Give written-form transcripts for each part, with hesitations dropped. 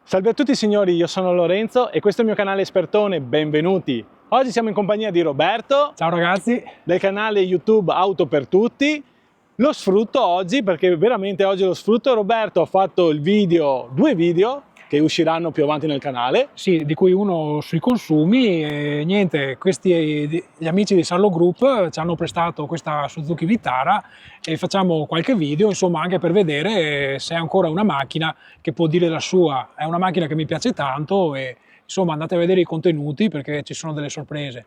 Salve a tutti signori, io sono Lorenzo e questo è il mio canale Espertone, benvenuti! Oggi siamo in compagnia di Roberto. Ciao ragazzi! Del canale YouTube Auto per Tutti. Lo sfrutto oggi, perché veramente oggi lo sfrutto. Roberto ha fatto due video che usciranno più avanti nel canale. Sì, di cui uno sui consumi e niente, gli amici di Sarlo Group ci hanno prestato questa Suzuki Vitara e facciamo qualche video, insomma, anche per vedere se è ancora una macchina che può dire la sua. È una macchina che mi piace tanto e insomma andate a vedere i contenuti perché ci sono delle sorprese.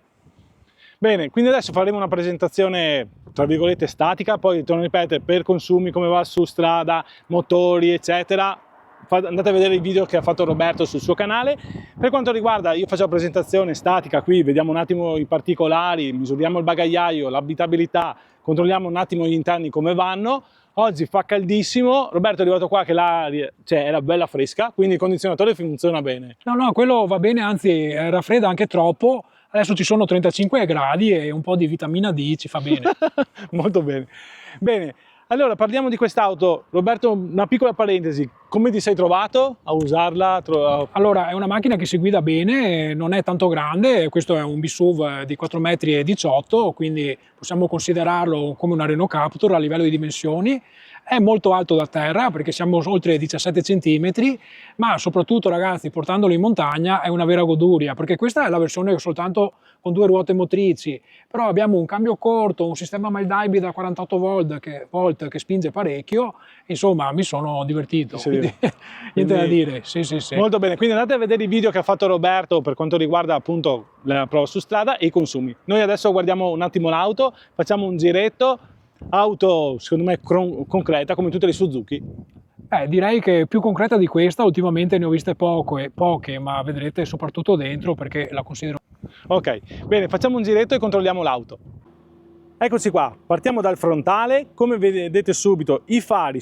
Bene, quindi adesso faremo una presentazione tra virgolette statica, poi torno a ripetere per consumi, come va su strada, motori eccetera. Andate a vedere i video che ha fatto Roberto sul suo canale. Per quanto riguarda, io faccio la presentazione statica, qui vediamo un attimo i particolari, misuriamo il bagagliaio, l'abitabilità, controlliamo un attimo gli interni come vanno. Oggi fa caldissimo, Roberto è arrivato qua che l'aria era bella fresca, quindi il condizionatore funziona bene. No, quello va bene, anzi raffredda anche troppo. Adesso ci sono 35 gradi e un po' di vitamina D ci fa bene. Molto bene. Bene, allora parliamo di quest'auto. Roberto, una piccola parentesi, come ti sei trovato a usarla? Allora, è una macchina che si guida bene, non è tanto grande, questo è un BSUV di 4,18 m, quindi possiamo considerarlo come una Renault Captur a livello di dimensioni. È molto alto da terra perché siamo oltre 17 cm, ma soprattutto ragazzi, portandolo in montagna è una vera goduria, perché questa è la versione soltanto con due ruote motrici, però abbiamo un cambio corto, un sistema mild hybrid da 48 volt che spinge parecchio, insomma mi sono divertito, Sì. quindi, niente da dire. Sì. Molto bene, quindi andate a vedere i video che ha fatto Roberto per quanto riguarda appunto la prova su strada e i consumi. Noi adesso guardiamo un attimo l'auto, facciamo un giretto. Auto secondo me concreta come tutte le Suzuki. Direi che più concreta di questa ultimamente ne ho viste poche, ma vedrete soprattutto dentro perché la considero. Ok, bene, facciamo un giretto e controlliamo l'auto. Eccoci qua, partiamo dal frontale. Come vedete subito i fari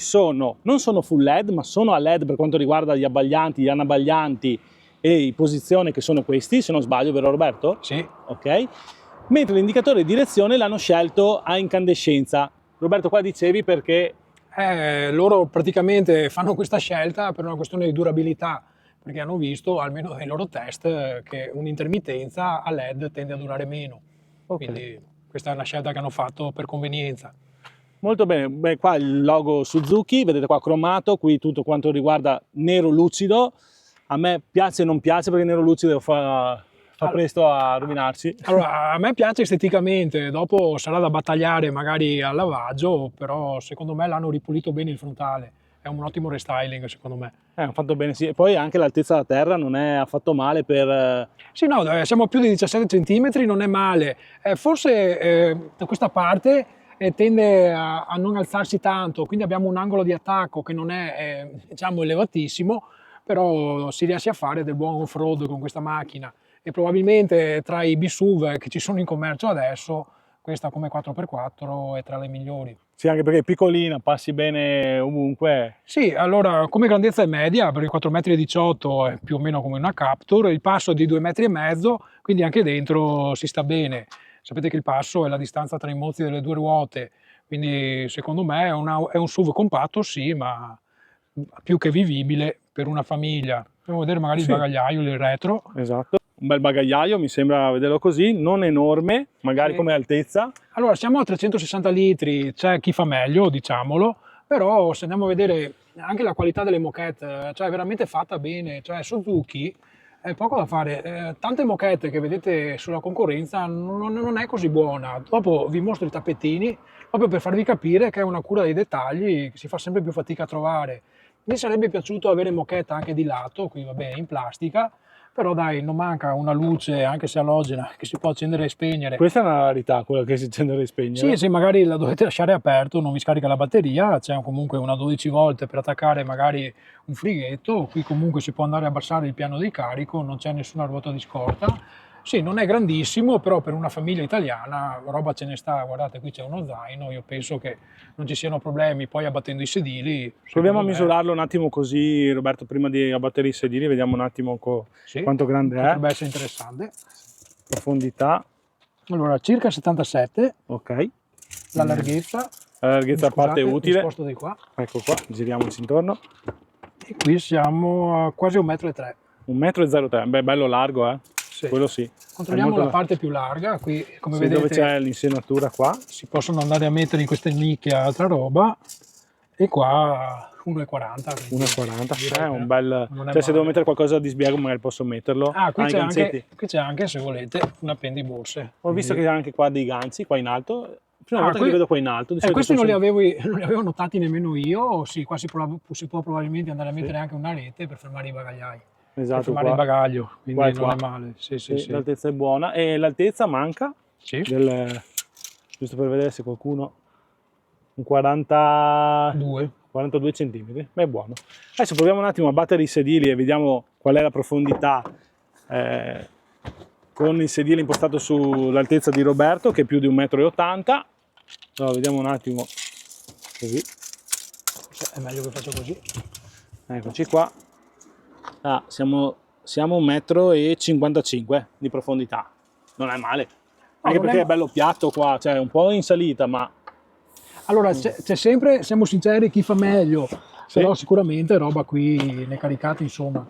non sono full LED, ma sono a LED per quanto riguarda gli abbaglianti, gli anabbaglianti e i posizioni che sono questi, se non sbaglio, vero Roberto? Sì. Ok. Mentre l'indicatore di direzione l'hanno scelto a incandescenza. Roberto, qua dicevi perché? Loro praticamente fanno questa scelta per una questione di durabilità, perché hanno visto, almeno nei loro test, che un'intermittenza a LED tende a durare meno. Okay. Quindi questa è una scelta che hanno fatto per convenienza. Molto bene. Beh, qua il logo Suzuki, vedete qua cromato, qui tutto quanto riguarda nero lucido. A me piace e non piace perché nero lucido fa presto a rovinarsi. Allora, a me piace esteticamente, dopo sarà da battagliare magari al lavaggio, però secondo me l'hanno ripulito bene il frontale, è un ottimo restyling secondo me. Hanno fatto bene, sì. E poi anche l'altezza da terra non è affatto male per... Sì, no, siamo a più di 17 cm, non è male. Forse da questa parte tende a non alzarsi tanto, quindi abbiamo un angolo di attacco che non è diciamo elevatissimo, però si riesce a fare del buon off-road con questa macchina. E probabilmente tra i BSUV che ci sono in commercio adesso, questa come 4x4 è tra le migliori. Sì, anche perché è piccolina, passi bene ovunque. Sì, allora come grandezza è media, perché 4,18 m è più o meno come una Captur, il passo è di 2,5 m, quindi anche dentro si sta bene. Sapete che il passo è la distanza tra i mozzi delle due ruote, quindi secondo me è un SUV compatto, sì, ma più che vivibile per una famiglia. Andiamo a vedere magari il bagagliaio, il retro. Esatto. Un bel bagagliaio, mi sembra vederlo così, non enorme, magari come altezza. Allora, siamo a 360 litri, c'è chi fa meglio, diciamolo, però se andiamo a vedere anche la qualità delle moquette, cioè è veramente fatta bene, cioè Suzuki è poco da fare. Tante moquette che vedete sulla concorrenza non è così buona. Dopo vi mostro i tappetini, proprio per farvi capire che è una cura dei dettagli che si fa sempre più fatica a trovare. Mi sarebbe piaciuto avere moquette anche di lato, qui va bene in plastica, però dai, non manca una luce, anche se alogena, che si può accendere e spegnere. Questa è una rarità, quella che si accende e spegne. Sì, se magari la dovete lasciare aperto, non vi scarica la batteria, c'è comunque una 12 volt per attaccare magari un frighetto, qui comunque si può andare a abbassare il piano di carico, non c'è nessuna ruota di scorta. Sì, non è grandissimo, però per una famiglia italiana roba ce ne sta. Guardate, qui c'è uno zaino, io penso che non ci siano problemi, poi abbattendo i sedili. Proviamo a misurarlo un attimo così, Roberto, prima di abbattere i sedili, vediamo un attimo quanto grande è. Potrebbe essere interessante. Profondità. Allora, circa 77. Ok. La larghezza. La larghezza parte utile. Sposto di qua. Ecco qua, giriamoci intorno. E qui siamo a quasi 1,03 m. 1,03 m, beh, bello largo, Sì. quello sì. Controlliamo È molto la parte più larga, qui come sì, vedete dove c'è l'insenatura qua. si possono andare a mettere in queste nicchie altra roba, e qua 1,40 m. 1,40, è un bel... non è Cioè se devo male. mettere qualcosa di sbiego magari posso metterlo. Ah, qui Ah, i ganzetti. c'è anche, se volete, un appendiborse. Ho visto che c'è anche qua dei ganzi, qua in alto. Prima Ah, volta che li vedo qua in alto. Di solito questi non li, sono- non li avevo notati nemmeno io. Sì, qua si può probabilmente andare a mettere anche una rete per fermare i bagagliai. Per Esatto, fermare il qua. bagaglio, quindi Qua e non qua. è male. Sì, Sì, sì. l'altezza è buona. E l'altezza manca Sì. giusto per vedere se qualcuno... Un 42 cm. Beh, è buono. Adesso proviamo un attimo a battere i sedili e vediamo qual è la profondità con il sedile impostato sull'altezza di Roberto, che è più di 1,80 m. Allora, vediamo un attimo così. È meglio che faccio così. Eccoci qua. Ah, siamo 1,55 m di profondità. Non è male. Anche perché è bello piatto qua, cioè un po' in salita, ma... Allora, c'è sempre, siamo sinceri, chi fa meglio, però sicuramente roba qui ne caricate, insomma.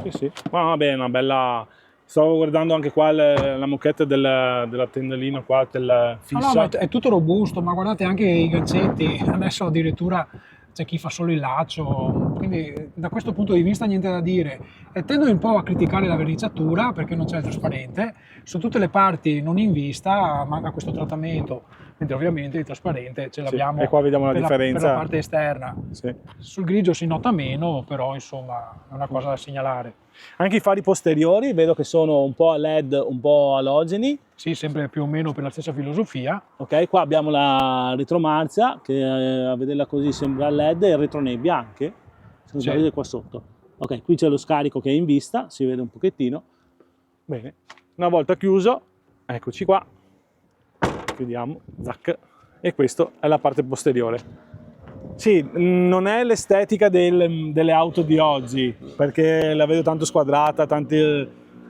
Sì. Ma vabbè, è una bella... Stavo guardando anche qua la moquette della tendolina qua, fissa. No, ma è tutto robusto, ma guardate anche i gancetti, adesso addirittura c'è chi fa solo il laccio, quindi da questo punto di vista niente da dire. E tendo un po' a criticare la verniciatura perché non c'è il trasparente, su tutte le parti non in vista manca questo trattamento, mentre ovviamente il trasparente ce l'abbiamo e qua vediamo la per differenza. per la parte esterna. Sì. Sul grigio si nota meno, però insomma è una cosa da segnalare. Anche i fari posteriori vedo che sono un po' a LED, un po' alogeni. Sì, sempre più o meno per la stessa filosofia. Ok, qua abbiamo la retromarzia che a vederla così sembra LED e il retronebbia anche, se non sbaglio, qua sotto. Ok, qui c'è lo scarico che è in vista, si vede un pochettino. Bene, una volta chiuso, eccoci qua, chiudiamo, zac, e questa è la parte posteriore. Sì, non è l'estetica delle auto di oggi, perché la vedo tanto squadrata,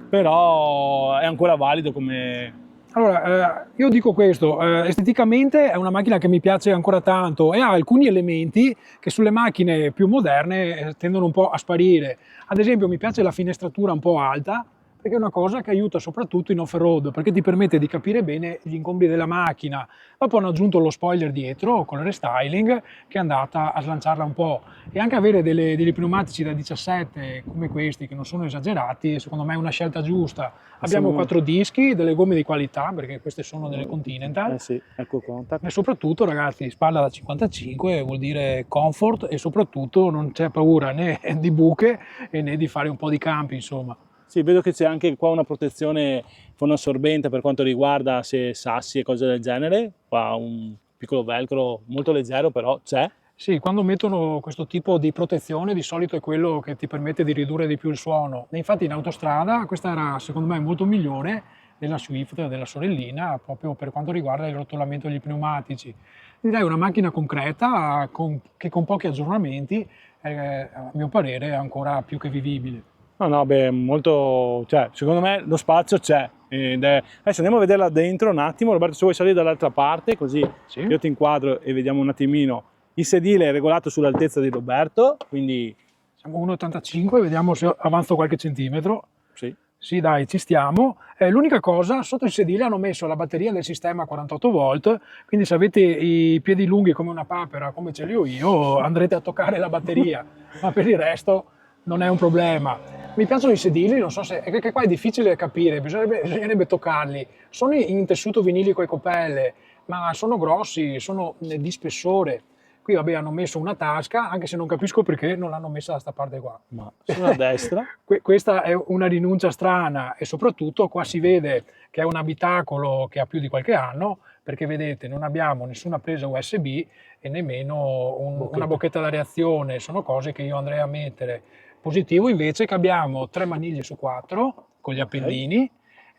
però è ancora valido come... Allora, io dico questo, esteticamente è una macchina che mi piace ancora tanto e ha alcuni elementi che sulle macchine più moderne tendono un po' a sparire. Ad esempio mi piace la finestratura un po' alta, perché è una cosa che aiuta soprattutto in off-road, perché ti permette di capire bene gli ingombri della macchina. Dopo hanno aggiunto lo spoiler dietro con il restyling che è andata a slanciarla un po', e anche avere degli pneumatici da 17 come questi che non sono esagerati, secondo me è una scelta giusta. Abbiamo 4 dischi, delle gomme di qualità, perché queste sono delle Continental. Sì, ecco contact. E soprattutto, ragazzi, spalla da 55 vuol dire comfort, e soprattutto non c'è paura né di buche né di fare un po' di campi, insomma. Sì, vedo che c'è anche qua una protezione fonoassorbente per quanto riguarda se sassi e cose del genere. Qua un piccolo velcro molto leggero, però c'è. Sì, quando mettono questo tipo di protezione di solito è quello che ti permette di ridurre di più il suono. E infatti in autostrada questa era secondo me molto migliore della Swift, della sorellina, proprio per quanto riguarda il rotolamento degli pneumatici. Direi una macchina concreta che con pochi aggiornamenti, a mio parere, è ancora più che vivibile. No, beh, molto, cioè, secondo me lo spazio c'è. Adesso andiamo a vederla dentro un attimo. Roberto, se vuoi salire dall'altra parte, così Sì. Io ti inquadro e vediamo un attimino. Il sedile è regolato sull'altezza di Roberto, quindi... Siamo 1,85, vediamo se avanzo qualche centimetro. Sì. Sì, dai, ci stiamo. L'unica cosa, sotto il sedile hanno messo la batteria del sistema 48 volt, quindi se avete i piedi lunghi come una papera, come ce li ho io, andrete a toccare la batteria, ma per il resto non è un problema. Mi piacciono i sedili, non so se... è che qua è difficile capire, bisognerebbe toccarli. Sono in tessuto vinilico e copelle, ma sono grossi, sono di spessore. Qui vabbè hanno messo una tasca, anche se non capisco perché non l'hanno messa da sta parte qua. Ma sulla destra? Questa è una rinuncia strana, e soprattutto qua si vede che è un abitacolo che ha più di qualche anno, perché vedete non abbiamo nessuna presa USB e nemmeno una bocchetta da reazione, sono cose che io andrei a mettere. Positivo invece che abbiamo 3 maniglie su 4 con gli appendini,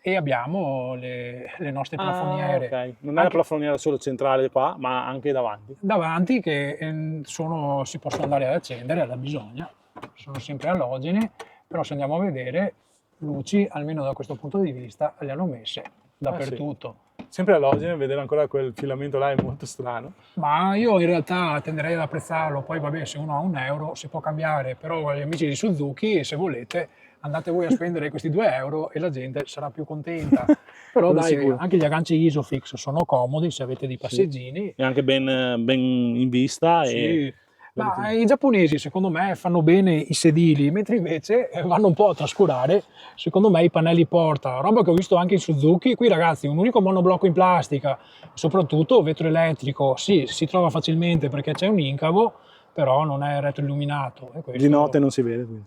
e abbiamo le nostre plafoniere. Ok. Non è la plafoniera solo centrale qua, ma anche davanti. Davanti che si possono andare ad accendere alla bisogna, sono sempre alogene, però se andiamo a vedere luci, almeno da questo punto di vista, le hanno messe dappertutto. sempre all'Ogine, vedere ancora quel filamento là è molto strano. Ma io in realtà tenderei ad apprezzarlo, poi vabbè, se uno ha €1 si può cambiare, però gli amici di Suzuki, se volete, andate voi a spendere questi €2 e la gente sarà più contenta. Però Quello dai, sicuro. anche gli agganci Isofix sono comodi se avete dei passeggini. E anche ben in vista e Sì, ma i giapponesi secondo me fanno bene i sedili, mentre invece vanno un po' a trascurare, secondo me, i pannelli porta, roba che ho visto anche in Suzuki. Qui ragazzi, un unico monoblocco in plastica, soprattutto vetro elettrico, sì, si trova facilmente perché c'è un incavo, però non è retroilluminato. E di questo... notte non si vede. Quindi.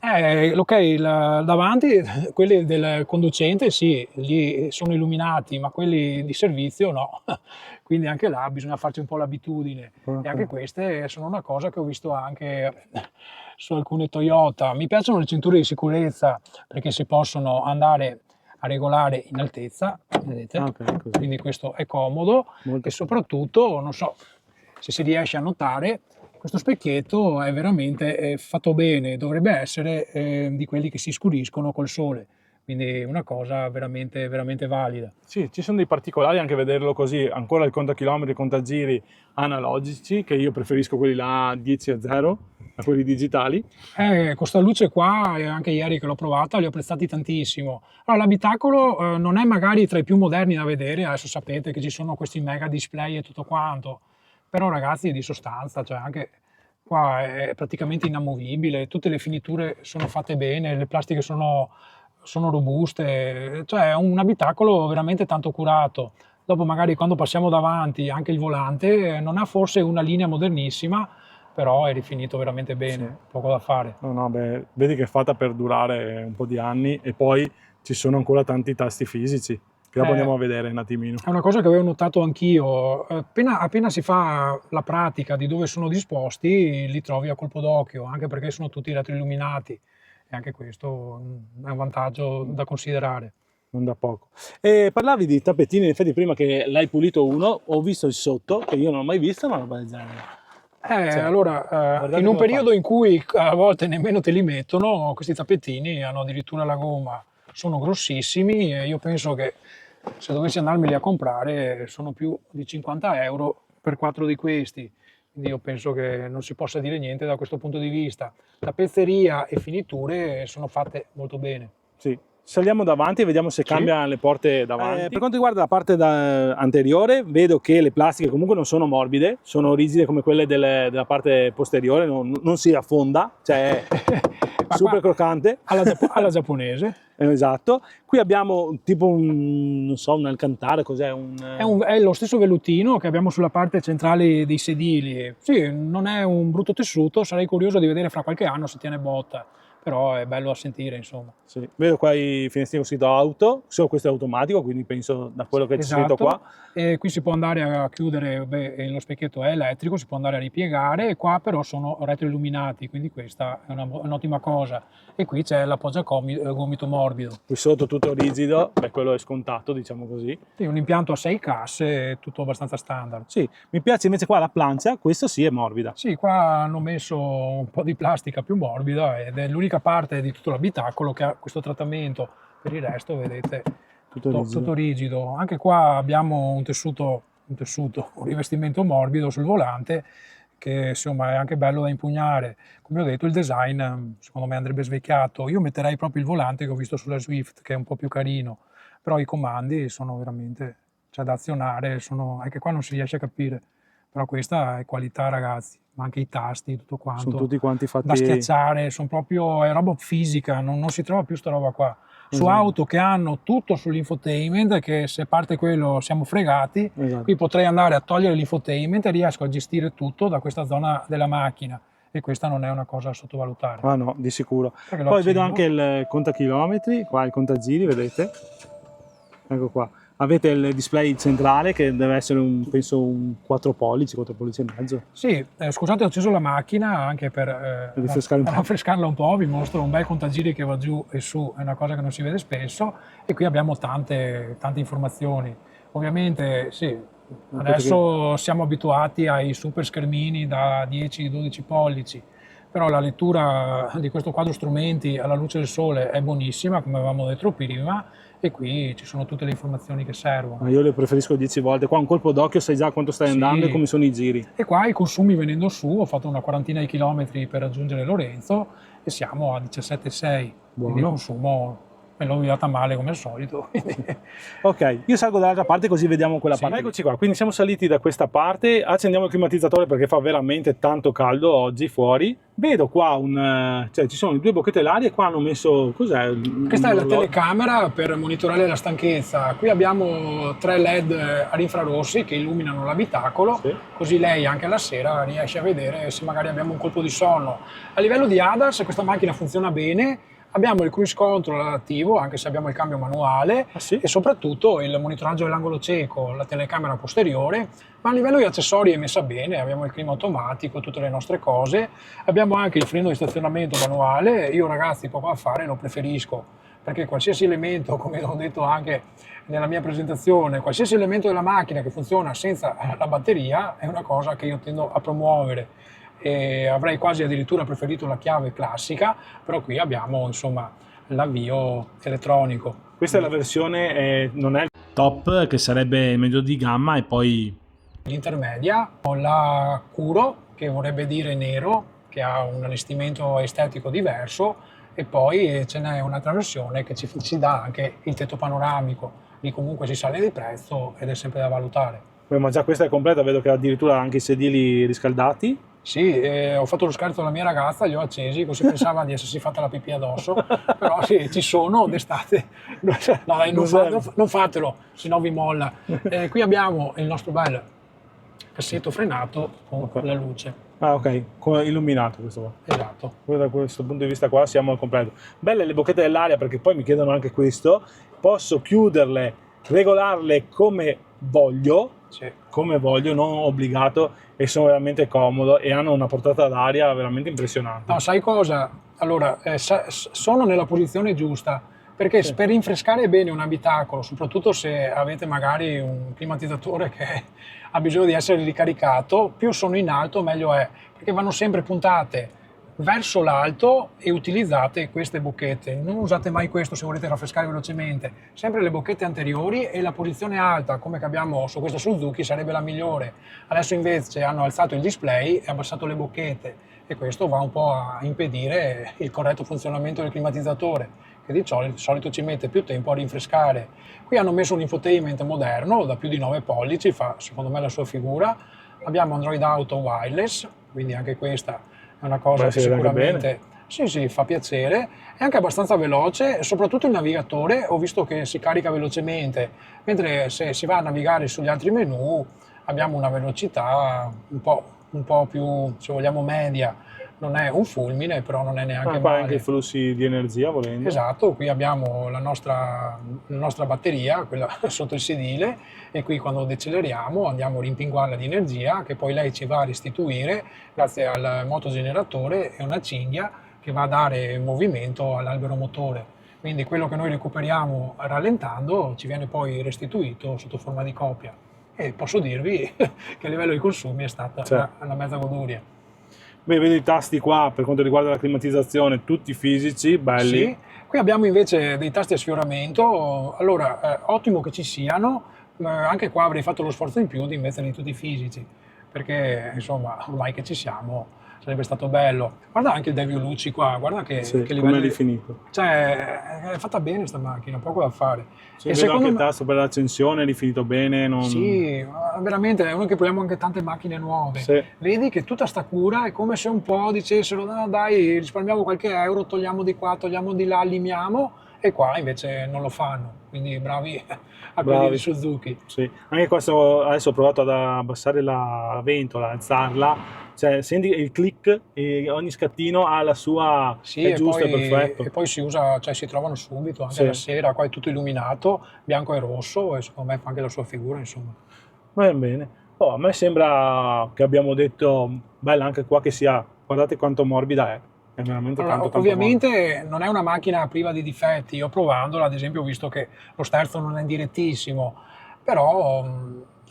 Ok, davanti, quelli del conducente sì, lì sono illuminati, ma quelli di servizio no. Quindi anche là bisogna farci un po' l'abitudine. E anche queste sono una cosa che ho visto anche su alcune Toyota. Mi piacciono le cinture di sicurezza perché si possono andare a regolare in altezza, vedete? Così. Quindi questo è comodo Molto e soprattutto, non so se si riesce a notare, questo specchietto è veramente fatto bene, dovrebbe essere di quelli che si scuriscono col sole, quindi una cosa veramente, veramente valida. Sì, ci sono dei particolari anche vederlo così, ancora il contachilometri, contagiri analogici, che io preferisco quelli là 10-0 a quelli digitali. Questa luce qua, anche ieri che l'ho provata, li ho apprezzati tantissimo. Allora, l'abitacolo non è magari tra i più moderni da vedere, adesso sapete che ci sono questi mega display e tutto quanto, però ragazzi è di sostanza, cioè anche qua è praticamente inamovibile, tutte le finiture sono fatte bene, le plastiche sono robuste, cioè è un abitacolo veramente tanto curato. Dopo magari quando passiamo davanti anche il volante non ha forse una linea modernissima, però è rifinito veramente bene, Sì. poco da fare. No, beh, vedi che è fatta per durare un po' di anni e poi ci sono ancora tanti tasti fisici, che dopo andiamo a vedere un attimino. È una cosa che avevo notato anch'io, appena si fa la pratica di dove sono disposti, li trovi a colpo d'occhio, anche perché sono tutti retroilluminati e anche questo è un vantaggio da considerare. Non da poco. E parlavi di tappetini, in effetti prima che l'hai pulito uno, ho visto il sotto, che io non ho mai visto, ma una roba del genere. Allora, guardate in un come periodo fa. in cui a volte nemmeno te li mettono, questi tappetini hanno addirittura la gomma, sono grossissimi e io penso che se dovessi andarmeli a comprare sono più di €50 per 4 di questi, quindi io penso che non si possa dire niente da questo punto di vista. Tappezzeria e finiture sono fatte molto bene. Sì. Saliamo davanti e vediamo se cambiano le porte davanti. Per quanto riguarda la parte anteriore, vedo che le plastiche comunque non sono morbide, sono rigide come quelle della parte posteriore, non si affonda, cioè è super croccante. Alla giapponese. Esatto. Qui abbiamo tipo non so, un alcantara, cos'è? È lo stesso vellutino che abbiamo sulla parte centrale dei sedili. Sì, non è un brutto tessuto, sarei curioso di vedere fra qualche anno se tiene botta, però è bello a sentire, insomma. Sì. Vedo qua i finestrini con scritto auto, solo questo è automatico, quindi penso da quello che c'è scritto qua. E qui si può andare a chiudere, lo specchietto è elettrico, si può andare a ripiegare, e qua però sono retroilluminati, quindi questa è un'ottima cosa. E qui c'è l'appoggiagomito morbido. Qui sotto tutto rigido, beh, quello è scontato, diciamo così. Sì, un impianto a 6 casse, tutto abbastanza standard. Sì, mi piace invece qua la plancia, questa sì è morbida. Sì, qua hanno messo un po' di plastica più morbida ed è l'unica parte di tutto l'abitacolo che ha questo trattamento. Per il resto, vedete, tutto rigido. Anche qua abbiamo un rivestimento morbido sul volante che insomma è anche bello da impugnare. Come ho detto, il design secondo me andrebbe svecchiato. Io metterei proprio il volante che ho visto sulla Swift, che è un po' più carino, però i comandi sono veramente, cioè da azionare, anche qua non si riesce a capire, però questa è qualità ragazzi, ma anche i tasti, tutto quanto. Sono tutti quanti fatti da schiacciare, sono proprio, è roba fisica, non si trova più sta roba qua. Su auto che hanno tutto sull'infotainment, che se parte quello siamo fregati, qui potrei andare a togliere l'infotainment e riesco a gestire tutto da questa zona della macchina, e questa non è una cosa da sottovalutare. Ah no, di sicuro. Poi vedo anche il contachilometri, qua il contagiri, vedete? Ecco qua. Avete il display centrale che deve essere penso un 4 pollici e mezzo. Sì, scusate, ho acceso la macchina anche per rinfrescarla un po', vi mostro un bel contagiri che va giù e su, è una cosa che non si vede spesso, e qui abbiamo tante informazioni. Ovviamente sì, adesso siamo abituati ai super schermini da 10-12 pollici, però la lettura di questo quadro strumenti alla luce del sole è buonissima, come avevamo detto prima, e qui ci sono tutte le informazioni che servono. Io le preferisco 10 volte, qua un colpo d'occhio sai già quanto stai andando e come sono i giri. E qua i consumi venendo su, ho fatto una quarantina di chilometri per raggiungere Lorenzo e siamo a 17,6, quindi il consumo me l'ho guidata male come al solito. Ok, io salgo dall'altra parte così vediamo quella parte. Eccoci qua, quindi siamo saliti da questa parte, accendiamo il climatizzatore perché fa veramente tanto caldo oggi fuori. Vedo qua cioè ci sono 2 bocchette d'aria e qua hanno messo, cos'è? Questa è la telecamera per monitorare la stanchezza. Qui abbiamo 3 LED ad infrarossi che illuminano l'abitacolo, così lei anche alla sera riesce a vedere se magari abbiamo un colpo di sonno. A livello di ADAS questa macchina funziona bene. Abbiamo il cruise control attivo, anche se abbiamo il cambio manuale, e soprattutto il monitoraggio dell'angolo cieco, la telecamera posteriore, ma a livello di accessori è messa bene, abbiamo il clima automatico, tutte le nostre cose, abbiamo anche il freno di stazionamento manuale. Io ragazzi poco a fare lo preferisco, perché qualsiasi elemento, come ho detto anche nella mia presentazione, qualsiasi elemento della macchina che funziona senza la batteria è una cosa che io tendo a promuovere. E avrei quasi addirittura preferito la chiave classica, però qui abbiamo insomma l'avvio elettronico. Questa è la versione, non è il top, che sarebbe il medio di gamma, e poi l'intermedia, con la Kuro, che vorrebbe dire nero, che ha un allestimento estetico diverso, e poi ce n'è un'altra versione che ci dà anche il tetto panoramico. Lì comunque si sale di prezzo ed è sempre da valutare. Beh, ma già questa è completa, vedo che ha addirittura anche i sedili riscaldati. Sì, ho fatto lo scherzo alla mia ragazza, li ho accesi così pensava di essersi fatta la pipì addosso, però sì, ci sono d'estate. No, dai, non fatelo, se no vi molla. Qui abbiamo il nostro bel cassetto frenato con la luce. Ah, ok, illuminato questo qua. Esatto. Da questo punto di vista qua siamo al completo. Belle le bocchette dell'aria, perché poi mi chiedono anche questo. Posso chiuderle, regolarle come voglio, non obbligato, e sono veramente comodo e hanno una portata d'aria veramente impressionante. No, sai cosa? Allora, sono nella posizione giusta, perché per rinfrescare bene un abitacolo, soprattutto se avete magari un climatizzatore che ha bisogno di essere ricaricato, più sono in alto meglio è, perché vanno sempre puntate verso l'alto e utilizzate queste bocchette. Non usate mai questo se volete raffrescare velocemente, sempre le bocchette anteriori, e la posizione alta come che abbiamo su questa Suzuki sarebbe la migliore. Adesso invece hanno alzato il display e abbassato le bocchette, e questo va un po' a impedire il corretto funzionamento del climatizzatore, che di solito ci mette più tempo a rinfrescare. Qui hanno messo un infotainment moderno da più di 9 pollici, fa secondo me la sua figura. Abbiamo Android Auto wireless, quindi anche questa è una cosa che sicuramente fa piacere, è anche abbastanza veloce, soprattutto il navigatore ho visto che si carica velocemente, mentre se si va a navigare sugli altri menu abbiamo una velocità un po' più, se vogliamo, media. Non è un fulmine, però non è neanche male. Anche i flussi di energia, volendo. Esatto, qui abbiamo la nostra batteria, quella sotto il sedile, e qui quando deceleriamo andiamo a rimpinguarla di energia, che poi lei ci va a restituire grazie al motogeneratore e una cinghia che va a dare movimento all'albero motore. Quindi quello che noi recuperiamo rallentando ci viene poi restituito sotto forma di copia. E posso dirvi che a livello di consumi è stata una mezza goduria. Beh, vedo i tasti qua per quanto riguarda la climatizzazione, tutti fisici, belli. Sì, qui abbiamo invece dei tasti a sfioramento. Allora, ottimo che ci siano, anche qua avrei fatto lo sforzo in più di metterli tutti fisici, perché insomma ormai che ci siamo sarebbe stato bello. Guarda anche il Devio Luci qua, guarda che livello. Come è rifinito. Cioè, è fatta bene sta macchina, poco da fare. E vedo anche il tasto per l'accensione è rifinito bene. Sì, veramente è uno che proviamo anche tante macchine nuove. Vedi che tutta sta cura è come se un po' dicessero no, dai, risparmiamo qualche euro, togliamo di qua, togliamo di là, limiamo, e qua invece non lo fanno. Quindi bravi a quelli di Suzuki. Sì. Anche questo, adesso ho provato ad abbassare la ventola, alzarla. Cioè, senti il click e ogni scattino ha la sua, è giusto, è perfetto. E poi si usa, cioè si trovano subito, anche la sera, qua è tutto illuminato, bianco e rosso, e secondo me fa anche la sua figura, insomma. Bene. A me sembra che abbiamo detto, bella anche qua che sia, guardate quanto morbida è veramente tanto ovviamente non è una macchina priva di difetti. Io provandola, ad esempio, ho visto che lo sterzo non è direttissimo, però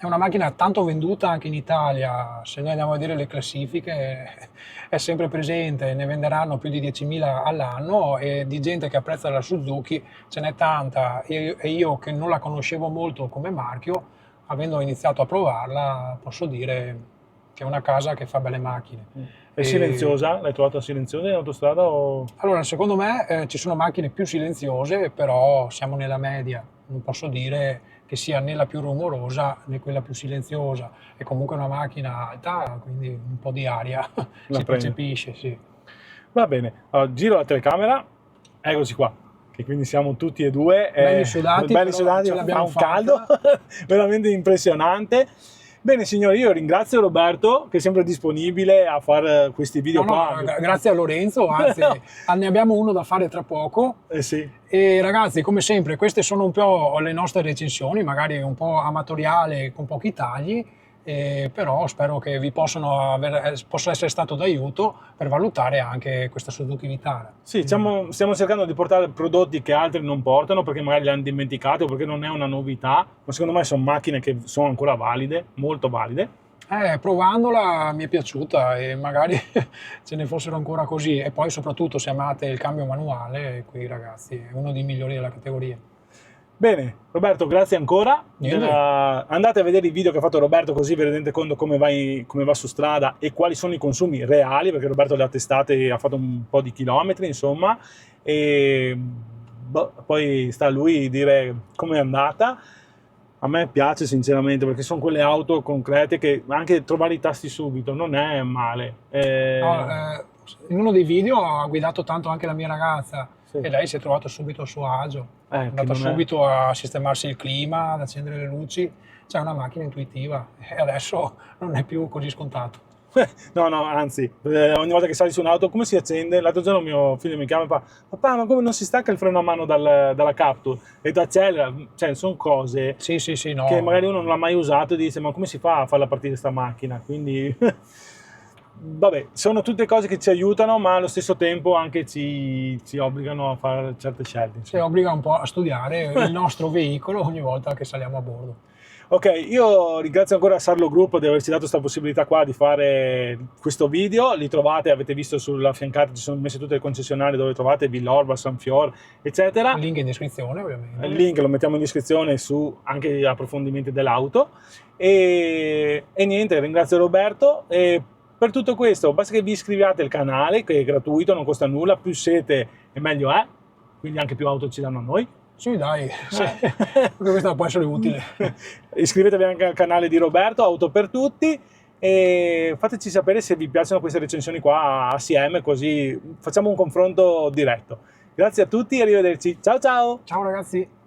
È una macchina tanto venduta anche in Italia, se noi andiamo a vedere le classifiche è sempre presente, ne venderanno più di 10.000 all'anno e di gente che apprezza la Suzuki ce n'è tanta e io che non la conoscevo molto come marchio, avendo iniziato a provarla, posso dire che è una casa che fa belle macchine. È silenziosa? L'hai trovata silenziosa in autostrada? Allora, secondo me ci sono macchine più silenziose, però siamo nella media, non posso dire che sia né la più rumorosa né quella più silenziosa, è comunque una macchina alta, quindi un po' di aria si percepisce, sì. Va bene, allora, giro la telecamera, eccoci qua, che quindi siamo tutti e due belli sudati, fa un caldo veramente impressionante. Bene signori, io ringrazio Roberto che è sempre disponibile a fare questi video qua. Grazie a Lorenzo, anzi ne abbiamo uno da fare tra poco. Sì. E ragazzi, come sempre, queste sono un po' le nostre recensioni, magari un po' amatoriale con pochi tagli, però spero che vi possa essere stato d'aiuto per valutare anche questa Suzuki Vitara. Sì, stiamo cercando di portare prodotti che altri non portano perché magari li hanno dimenticati o perché non è una novità, ma secondo me sono macchine che sono ancora valide, molto valide. Provandola mi è piaciuta e magari ce ne fossero ancora così, e poi soprattutto se amate il cambio manuale, qui ragazzi è uno dei migliori della categoria. Bene, Roberto, grazie ancora. Andate a vedere i video che ha fatto Roberto così vi rendete conto come va su strada e quali sono i consumi reali, perché Roberto le ha testate e ha fatto un po' di chilometri, insomma, e poi sta a lui dire com'è andata. A me piace sinceramente perché sono quelle auto concrete che anche trovare i tasti subito non è male. In uno dei video ha guidato tanto anche la mia ragazza, sì. E lei si è trovato subito a suo agio, è andata subito a sistemarsi il clima, ad accendere le luci, c'è una macchina intuitiva e adesso non è più così scontato. No, anzi, ogni volta che sali su un'auto, come si accende? L'altro giorno mio figlio mi chiama e fa: papà, ma come non si stacca il freno a mano dalla Captur? E tu accelera, cioè sono cose no. che magari uno non l'ha mai usato e dice: ma come si fa a farla partire sta macchina? Quindi, vabbè, sono tutte cose che ci aiutano, ma allo stesso tempo anche ci obbligano a fare certe scelte. Ci obbliga un po' a studiare il nostro veicolo ogni volta che saliamo a bordo. Ok, io ringrazio ancora Sarlo Group di averci dato questa possibilità qua di fare questo video. Li trovate, avete visto sulla fiancata, ci sono messe tutte le concessionarie dove trovate Villorba, Sanfior, eccetera. Il link in descrizione ovviamente. Il link lo mettiamo in descrizione su anche gli approfondimenti dell'auto. E niente, ringrazio Roberto. E per tutto questo basta che vi iscriviate al canale, che è gratuito, non costa nulla, più siete e meglio è, quindi anche più auto ci danno a noi. Sì, dai, questa può essere utile. Iscrivetevi anche al canale di Roberto, Auto per Tutti, e fateci sapere se vi piacciono queste recensioni qua assieme, così facciamo un confronto diretto. Grazie a tutti e arrivederci. Ciao ciao! Ciao ragazzi!